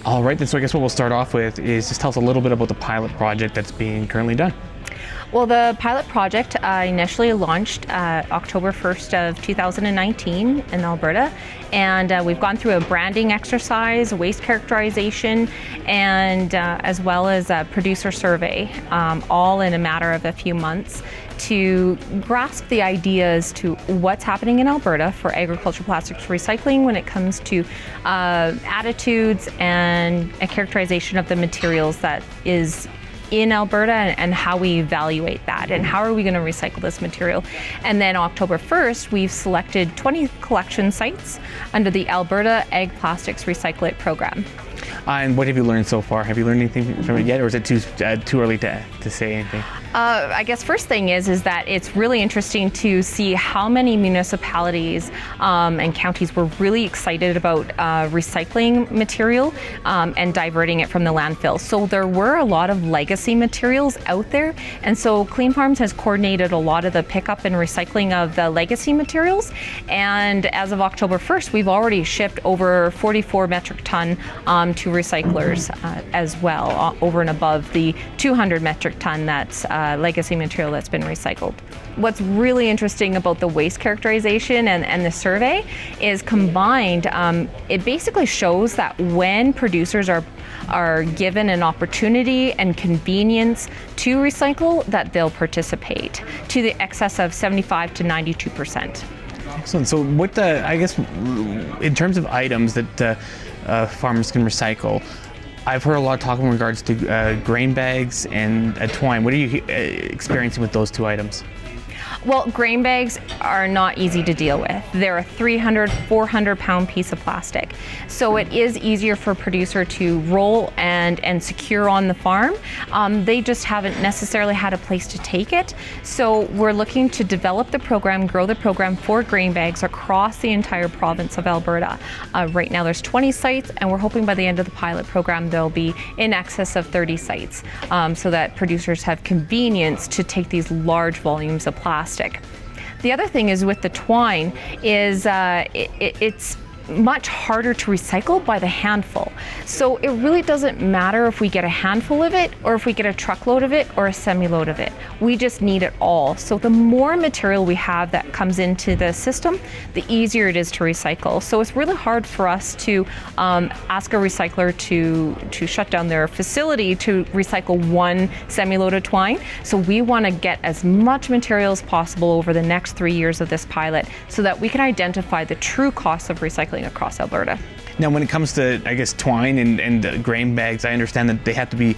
All right, then, so I guess what we'll start off with is just tell us a little bit about the pilot project that's being currently done. Well, the pilot project initially launched October 1st of 2019 in Alberta, and we've gone through a branding exercise, waste characterization, and as well as a producer survey, all in a matter of a few months to grasp the ideas to what's happening in Alberta for agricultural plastics recycling when it comes to attitudes and a characterization of the materials that is in Alberta and how we evaluate that and how are we going to recycle this material. And then October 1st, we've selected 20 collection sites under the Alberta Ag Plastics Recycle It program. And what have you learned so far? Have you learned anything from it yet, or is it too early to say anything? I guess first thing is that it's really interesting to see how many municipalities and counties were really excited about recycling material and diverting it from the landfill. So there were a lot of legacy materials out there, and so Cleanfarms has coordinated a lot of the pickup and recycling of the legacy materials. And as of October 1st, we've already shipped over 44 metric ton to recyclers as well, over and above the 200 metric ton that's legacy material that's been recycled. What's really interesting about the waste characterization and the survey is combined, it basically shows that when producers are given an opportunity and convenience to recycle, that they'll participate to the excess of 75 to 92%. Excellent. So what I guess in terms of items that farmers can recycle, I've heard a lot of talk in regards to grain bags and twine. What are you experiencing with those two items? Well, grain bags are not easy to deal with. They're a 300, 400 pound piece of plastic. So it is easier for a producer to roll and secure on the farm. They just haven't necessarily had a place to take it. So we're looking to develop the program, grow the program for grain bags across the entire province of Alberta. Right now there's 20 sites, and we're hoping by the end of the pilot program there'll be in excess of 30 sites, so that producers have convenience to take these large volumes of plastic. The other thing is with the twine is it's much harder to recycle by the handful. So it really doesn't matter if we get a handful of it or if we get a truckload of it or a semi-load of it. We just need it all. So the more material we have that comes into the system, the easier it is to recycle. So it's really hard for us to ask a recycler to shut down their facility to recycle one semi-load of twine. So we want to get as much material as possible over the next 3 years of this pilot so that we can identify the true costs of recycling across Alberta. Now, when it comes to, I guess, twine and grain bags, I understand that they have to be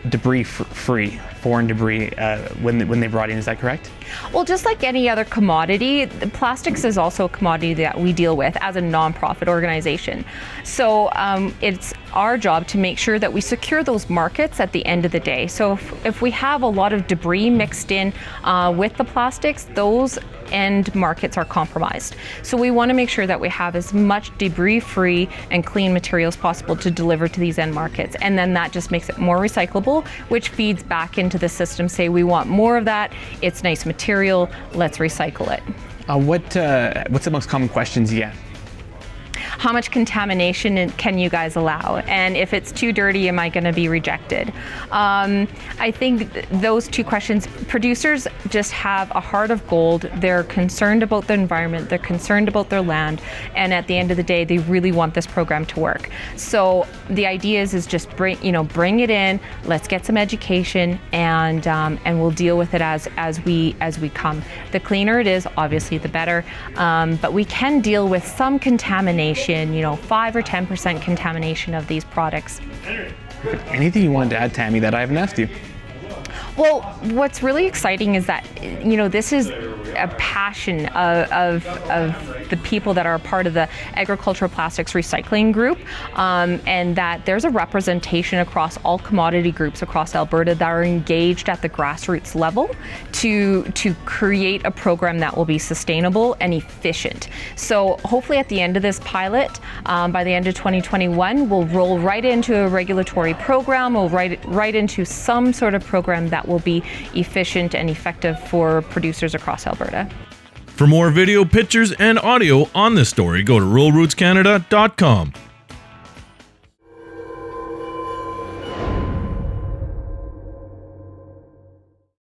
debris-free, foreign debris, when they brought in. Is that correct? Well, just like any other commodity, plastics is also a commodity that we deal with as a nonprofit organization. So it's our job to make sure that we secure those markets at the end of the day. So if we have a lot of debris mixed in with the plastics, those end markets are compromised. So we want to make sure that we have as much debris-free and clean materials possible to deliver to these end markets. And then that just makes it more recyclable, which feeds back into the system. Say we want more of that, it's nice material, let's recycle it. What's the most common questions you get? How much contamination can you guys allow? And if it's too dirty, am I going to be rejected? I think those two questions, producers just have a heart of gold. They're concerned about the environment. They're concerned about their land. And at the end of the day, they really want this program to work. So the idea is just bring it in. Let's get some education, and we'll deal with it as we come. The cleaner it is, obviously, the better. But we can deal with some contamination, 5 or 10% contamination of these products. Anything you wanted to add, Tammy, that I haven't asked you? Well, what's really exciting is that, this is a passion of the people that are part of the agricultural plastics recycling group, and that there's a representation across all commodity groups across Alberta that are engaged at the grassroots level to create a program that will be sustainable and efficient. So hopefully at the end of this pilot, by the end of 2021, we'll roll right into a regulatory program, we'll right into some sort of program that will be efficient and effective for producers across Alberta. For more video, pictures, and audio on this story, go to ruralrootscanada.com.